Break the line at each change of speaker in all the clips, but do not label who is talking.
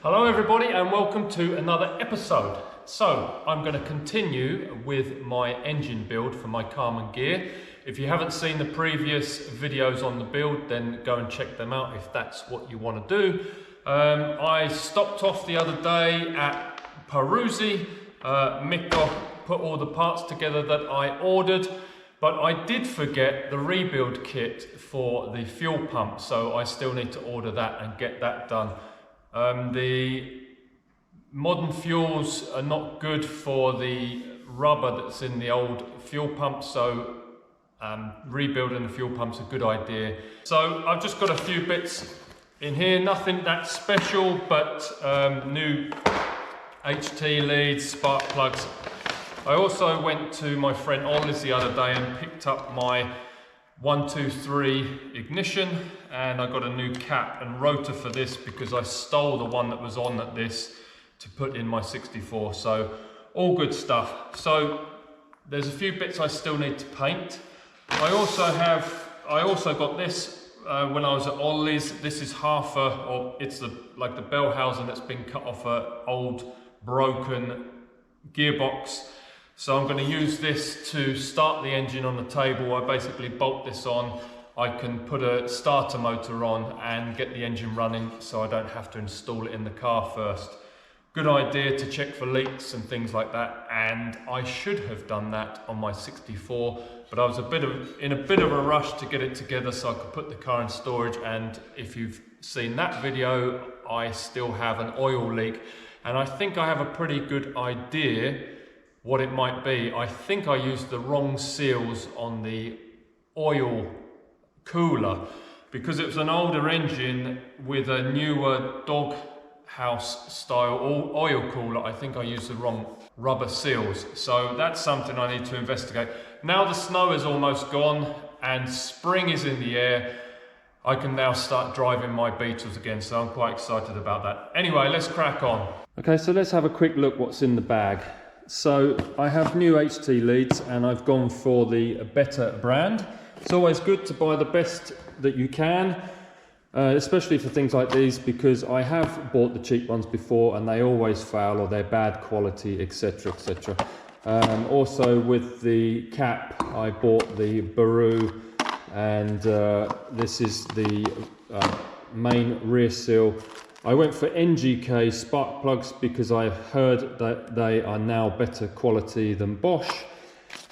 Hello everybody and welcome to another episode. So I'm going to continue with my engine build for my Karmann Ghia. If you haven't seen the previous videos on the build, then go and check them out if that's what you want to do. I stopped off the other day at Paruzzi. Mikko put all the parts together that I ordered, but I did forget the rebuild kit for the fuel pump, so I still need to order that and get that done. The modern fuels are not good for the rubber that's in the old fuel pump, so rebuilding the fuel pump's a good idea. So I've just got a few bits in here, nothing that special, but new HT leads, spark plugs. I also went to my friend Ollie's the other day and picked up my 123 ignition, and I got a new cap and rotor for this because I stole the one that was on at this to put in my 64, so all good stuff. So there's a few bits I still need to paint. I also got this when I was at Ollie's. This is half it's like the bell housing that's been cut off a old broken gearbox. So I'm going to use this to start the engine on the table. I basically bolt this on. I can put a starter motor on and get the engine running so I don't have to install it in the car first. Good idea to check for leaks and things like that, and I should have done that on my 64, but I was in a bit of a rush to get it together so I could put the car in storage. And if you've seen that video, I still have an oil leak, and I think I have a pretty good idea what it might be. I think I used the wrong seals on the oil cooler because it was an older engine with a newer dog house style oil cooler. I think I used the wrong rubber seals, so that's something I need to investigate. Now the snow is almost gone and spring is in the air, I can now start driving my Beetles again, so I'm quite excited about that. Anyway, let's crack on. Okay, so let's have a quick look what's in the bag. So I have new HT leads and I've gone for the better brand. It's always good to buy the best that you can, especially for things like these, because I have bought the cheap ones before and they always fail or they're bad quality, etc, etc. Also with the cap, I bought the Baru, and this is the main rear seal. I went for NGK spark plugs because I heard that they are now better quality than Bosch,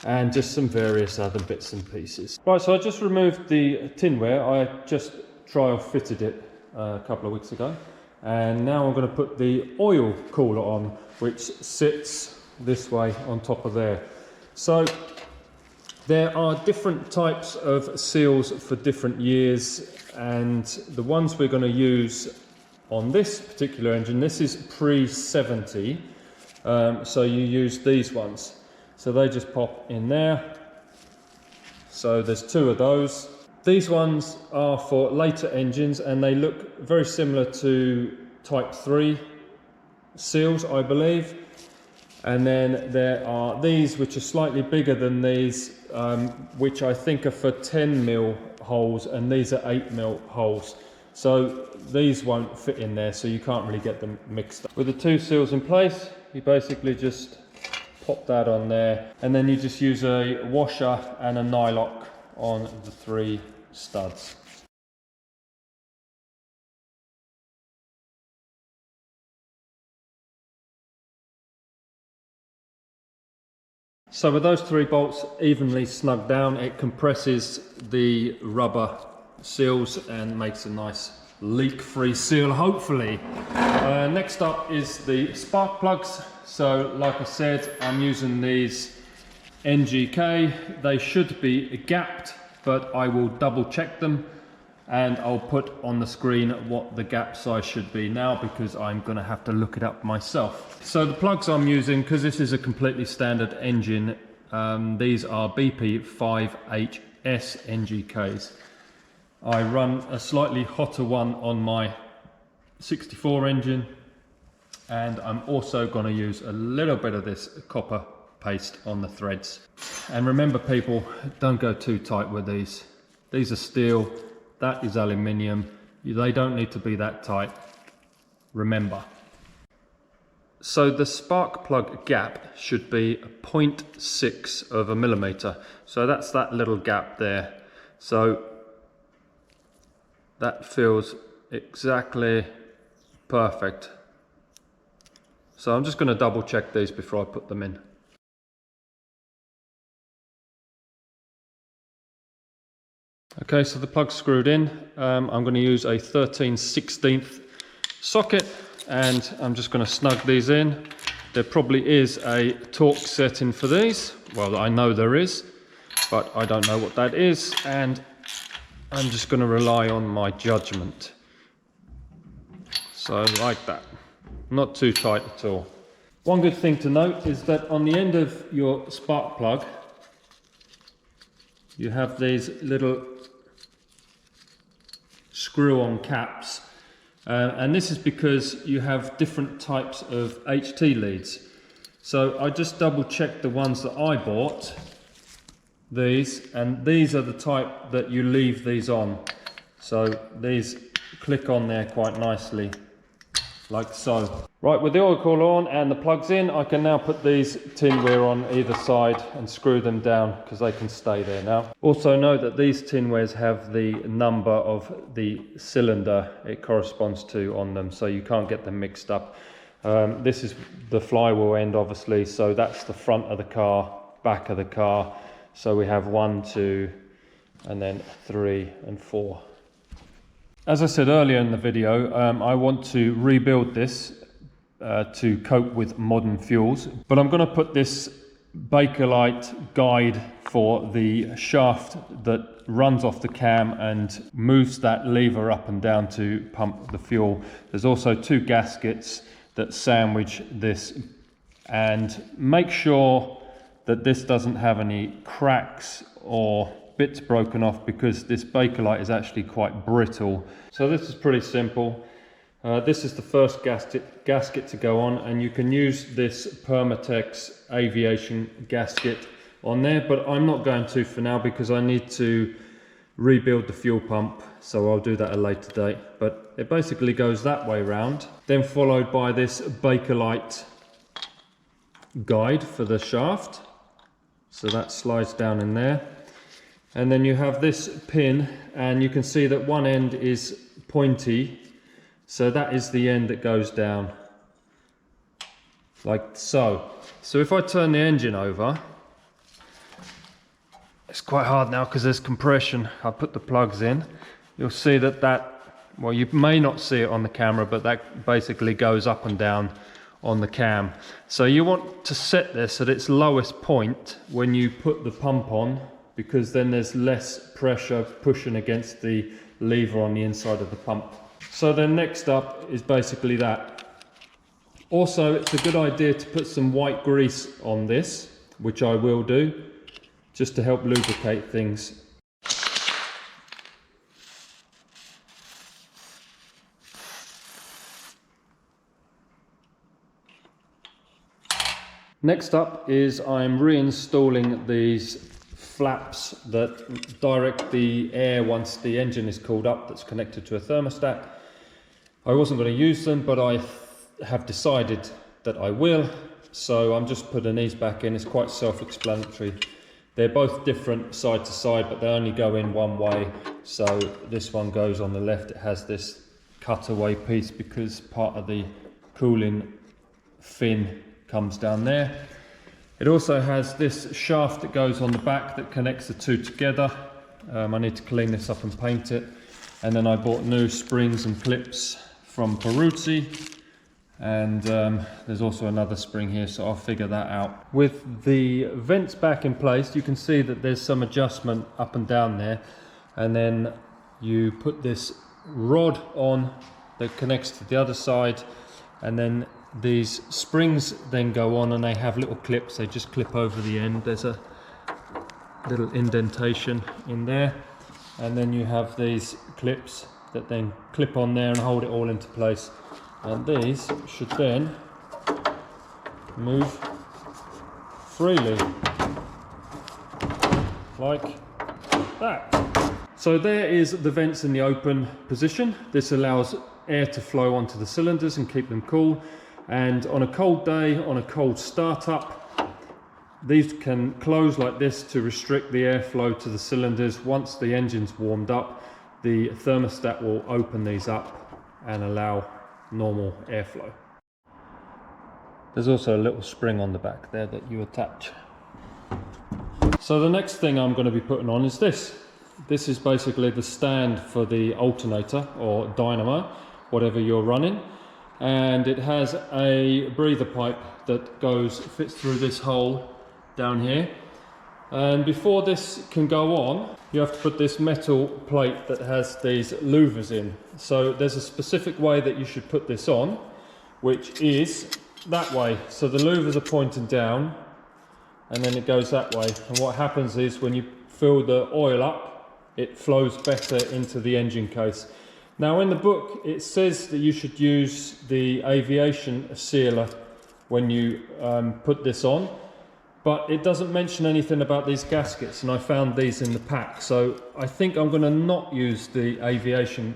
and just some various other bits and pieces. Right, so I just removed the tinware. I just trial fitted it a couple of weeks ago, and now I'm going to put the oil cooler on, which sits this way on top of there. So there are different types of seals for different years, and the ones we're going to use on this particular engine, this is pre-70, so you use these ones. So they just pop in there. So there's two of those. These ones are for later engines and they look very similar to Type 3 seals, I believe. And then there are these which are slightly bigger than these, which I think are for 10mm holes, and these are 8mm holes. So these won't fit in there, so you can't really get them mixed up. With the two seals in place, you basically just pop that on there, and then you just use a washer and a nylock on the three studs. So with those three bolts evenly snugged down, it compresses the rubber seals and makes a nice leak-free seal, hopefully. Next up is the spark plugs. So like I said, I'm using these NGK. They should be gapped, but I will double check them and I'll put on the screen what the gap size should be now, because I'm going to have to look it up myself. So the plugs I'm using, because this is a completely standard engine, these are BP5HS NGKs. I run a slightly hotter one on my 64 engine, and I'm also going to use a little bit of this copper paste on the threads. And remember people, don't go too tight with these. These are steel, that is aluminium. They don't need to be that tight. Remember. So the spark plug gap should be 0.6 of a millimeter. So that's that little gap there. So that feels exactly perfect. So I'm just going to double check these before I put them in. Okay, so the plug's screwed in. I'm going to use a 13/16 socket, and I'm just going to snug these in. There probably is a torque setting for these. Well, I know there is, but I don't know what that is, and I'm just going to rely on my judgment. So like that, not too tight at all. One good thing to note is that on the end of your spark plug, you have these little screw-on caps, and this is because you have different types of HT leads. So I just double checked the ones that I bought, these, and these are the type that you leave these on. So these click on there quite nicely, like so. Right, with the oil cooler on and the plugs in, I can now put these tinware on either side and screw them down because they can stay there now. Also note that these tinwares have the number of the cylinder it corresponds to on them, so you can't get them mixed up. This is the flywheel end, obviously, so that's the front of the car, back of the car. So we have 1, 2, and then 3 and 4. As I said earlier in the video, I want to rebuild this to cope with modern fuels, but I'm going to put this Bakelite guide for the shaft that runs off the cam and moves that lever up and down to pump the fuel. There's also 2 gaskets that sandwich this, and make sure that this doesn't have any cracks or bits broken off, because this Bakelite is actually quite brittle. So this is pretty simple. This is the first gasket to go on, and you can use this Permatex aviation gasket on there, but I'm not going to for now because I need to rebuild the fuel pump, so I'll do that at a later date. But it basically goes that way round, then followed by this Bakelite guide for the shaft, so that slides down in there, and then you have this pin, and you can see that one end is pointy. So that is the end that goes down, like so. So if I turn the engine over, it's quite hard now because there's compression. I put the plugs in. You'll see that, well, you may not see it on the camera, but that basically goes up and down on the cam. So you want to set this at its lowest point when you put the pump on, because then there's less pressure pushing against the lever on the inside of the pump. So then next up is basically that. Also, it's a good idea to put some white grease on this, which I will do, just to help lubricate things. Next up is I'm reinstalling these flaps that direct the air once the engine is cooled up, that's connected to a thermostat. I wasn't going to use them, but I have decided that I will, so I'm just putting these back in. It's quite self-explanatory. They're both different side to side, but they only go in one way. So this one goes on the left. It has this cutaway piece because part of the cooling fin comes down there. It also has this shaft that goes on the back that connects the two together. I need to clean this up and paint it. And then I bought new springs and clips from Paruzzi, and there's also another spring here, so I'll figure that out. With the vents back in place, you can see that there's some adjustment up and down there, and then you put this rod on that connects to the other side, and then these springs then go on, and they have little clips. They just clip over the end. There's a little indentation in there, and then you have these clips that then clip on there and hold it all into place, and these should then move freely like that. So there is the vents in the open position. This allows air to flow onto the cylinders and keep them cool, And on a cold day, on a cold startup, these can close like this to restrict the airflow to the cylinders. Once the engine's warmed up, the thermostat will open these up and allow normal airflow. There's also a little spring on the back there that you attach. So the next thing I'm going to be putting on is this. This is basically the stand for the alternator or dynamo, whatever you're running. And it has a breather pipe that fits through this hole down here. And before this can go on, you have to put this metal plate that has these louvers in. So there's a specific way that you should put this on, which is that way. So the louvers are pointing down and then it goes that way. And what happens is when you fill the oil up, it flows better into the engine case. Now in the book, it says that you should use the aviation sealer when you put this on. But it doesn't mention anything about these gaskets, and I found these in the pack. So I think I'm going to not use the aviation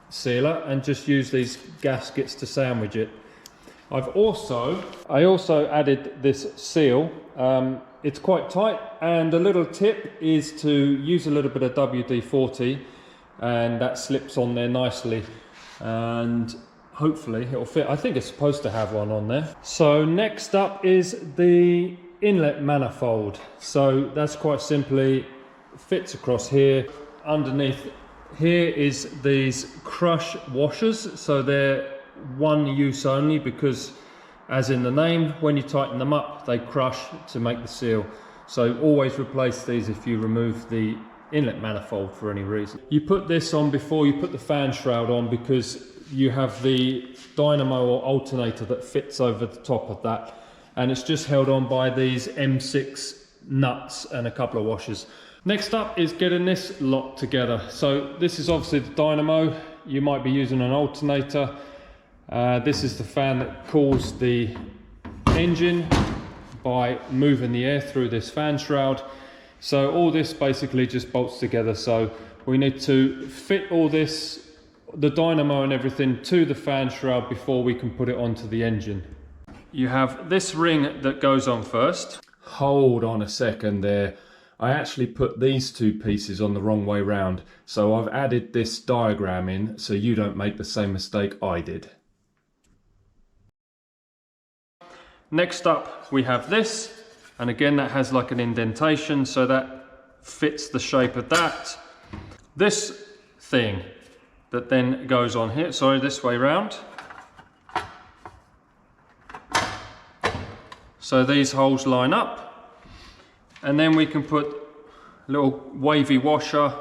sealer and just use these gaskets to sandwich it. I also added this seal. It's quite tight, and a little tip is to use a little bit of WD-40, and that slips on there nicely, and hopefully it'll fit. I think it's supposed to have one on there. So next up is the inlet manifold. So that's quite simply fits across here. Underneath here is these crush washers. So they're one use only because, as in the name, when you tighten them up, they crush to make the seal. So always replace these if you remove the inlet manifold for any reason. You put this on before you put the fan shroud on because you have the dynamo or alternator that fits over the top of that. And it's just held on by these M6 nuts and a couple of washers. Next up is getting this lot together. So this is obviously the dynamo. You might be using an alternator. This is the fan that cools the engine by moving the air through this fan shroud. So all this basically just bolts together. So we need to fit all this, the dynamo and everything, to the fan shroud before we can put it onto the engine. You have this ring that goes on first. Hold on a second there. I actually put these two pieces on the wrong way round. So I've added this diagram in so you don't make the same mistake I did. Next up we have this, and again that has like an indentation, so that fits the shape of that. This thing that then goes on here, sorry, this way round. So these holes line up, and then we can put a little wavy washer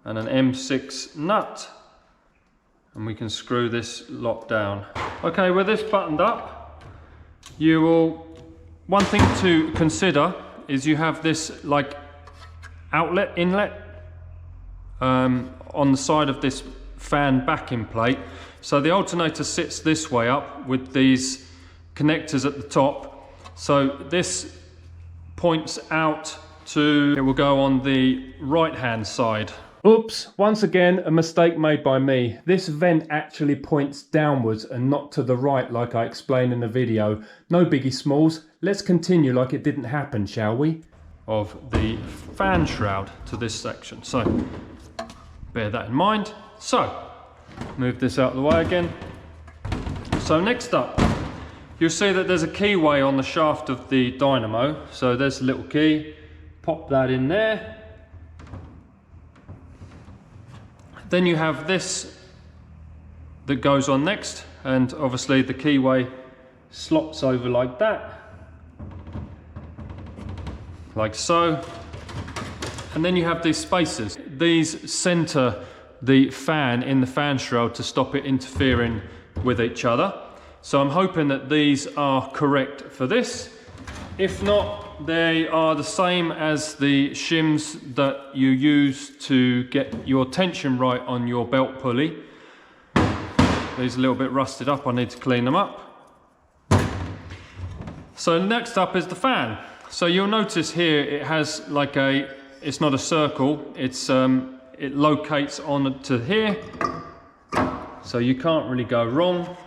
and an M6 nut, and we can screw this lot down. Okay, with this buttoned up, one thing to consider is you have this like inlet on the side of this fan backing plate. So the alternator sits this way up with these connectors at the top. So this points out to, it will go on the right hand side. Oops, once again a mistake made by me. This vent actually points downwards and not to the right like I explained in the video. No biggie smalls, let's continue like it didn't happen, shall we? Of the fan shroud to this section. So bear that in mind. So move this out of the way again. So next up, you'll see that there's a keyway on the shaft of the dynamo. So there's a little key, pop that in there. Then you have this that goes on next, and obviously the keyway slots over like that, like so. And then you have these spacers. These center the fan in the fan shroud to stop it interfering with each other. So I'm hoping that these are correct for this. If not, they are the same as the shims that you use to get your tension right on your belt pulley. These are a little bit rusted up, I need to clean them up. So next up is the fan. So you'll notice here it has like it's not a circle, it locates on to here. So you can't really go wrong.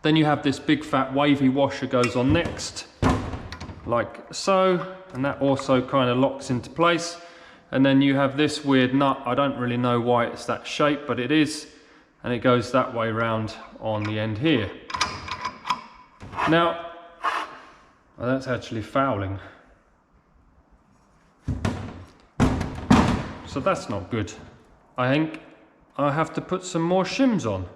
Then you have this big fat wavy washer goes on next, like so, and that also kind of locks into place. And then you have this weird nut, I don't really know why it's that shape, but it is, and it goes that way round on the end here. Now, well, that's actually fouling. So that's not good. I think I have to put some more shims on.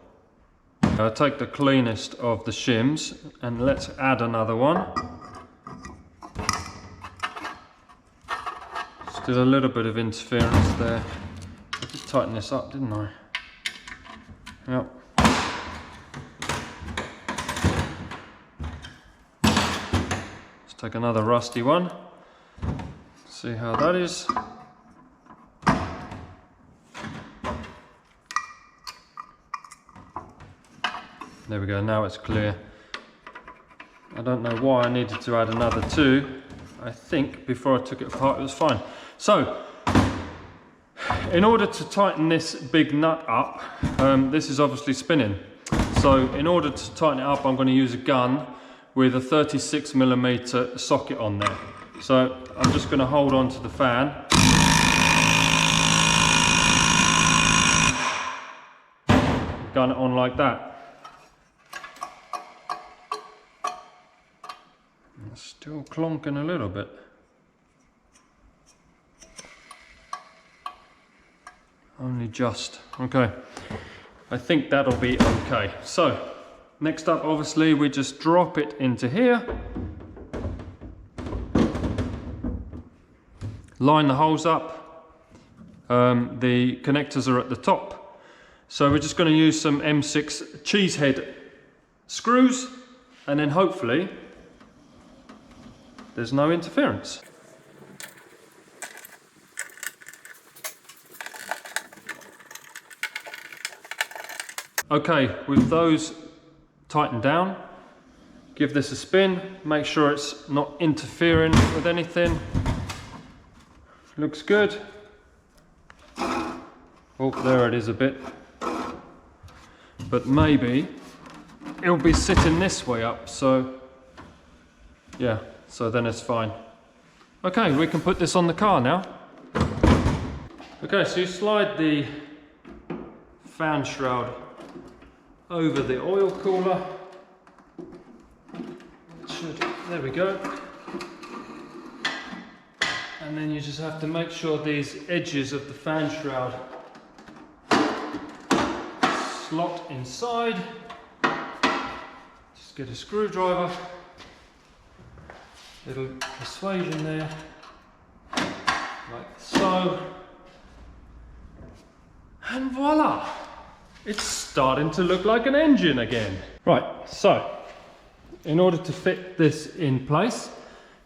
I'll take the cleanest of the shims and let's add another one. Still a little bit of interference there. I did tighten this up, didn't I? Yep. Let's take another rusty one. See how that is. There we go, now it's clear. I don't know why I needed to add another two. I think before I took it apart it was fine. So, in order to tighten this big nut up, this is obviously spinning. So in order to tighten it up, I'm going to use a gun with a 36mm socket on there. So I'm just going to hold on to the fan. Gun it on like that. It's still clonking a little bit. Only just. Okay. I think that'll be okay. So, next up, obviously, we just drop it into here. Line the holes up. The connectors are at the top. So we're just going to use some M6 cheesehead screws, and then hopefully there's no interference. Okay, with those tightened down, give this a spin, make sure it's not interfering with anything. Looks good. Oh, there it is a bit. But maybe it'll be sitting this way up, so yeah, so then it's fine. Okay, we can put this on the car now. Okay, so you slide the fan shroud over the oil cooler. There we go. And then you just have to make sure these edges of the fan shroud slot inside. Just get a screwdriver, little persuasion there, like so, and voila! It's starting to look like an engine again. Right, so in order to fit this in place,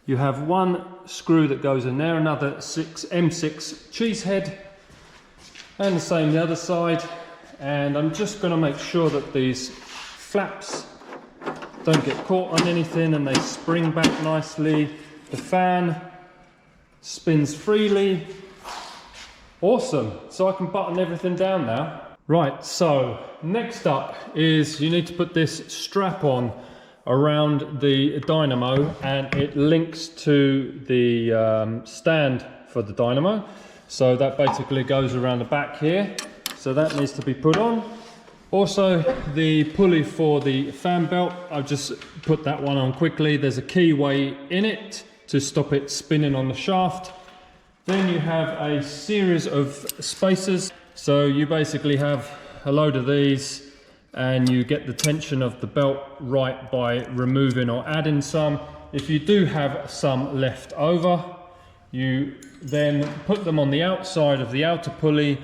you have one screw that goes in there, another M6 cheese head, and the same the other side. And I'm just going to make sure that these flaps don't get caught on anything and they spring back nicely. The fan spins freely. Awesome, so I can button everything down now. Right, so next up is you need to put this strap on around the dynamo, and it links to the stand for the dynamo. So that basically goes around the back here. So that needs to be put on. Also, the pulley for the fan belt, I've just put that one on quickly. There's a keyway in it to stop it spinning on the shaft. Then you have a series of spacers. So you basically have a load of these, and you get the tension of the belt right by removing or adding some. If you do have some left over, you then put them on the outside of the outer pulley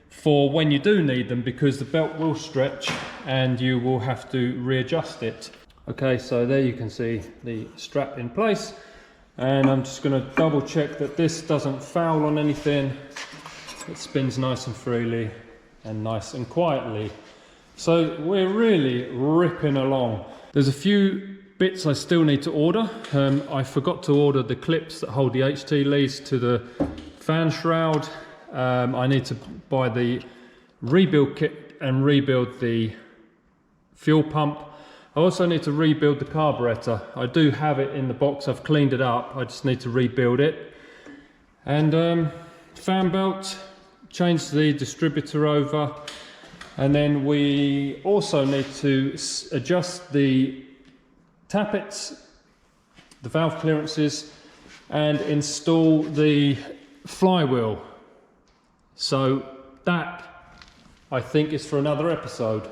for when you do need them, because the belt will stretch and you will have to readjust it. Okay, so there you can see the strap in place, and I'm just going to double check that this doesn't foul on anything. It spins nice and freely and nice and quietly. So we're really ripping along. There's a few bits I still need to order. I forgot to order the clips that hold the HT leads to the fan shroud. I need to buy the rebuild kit and rebuild the fuel pump. I also need to rebuild the carburetor. I do have it in the box, I've cleaned it up, I just need to rebuild it. And fan belt, change the distributor over, and then we also need to adjust the tappets, the valve clearances, and install the flywheel. So that, I think, is for another episode.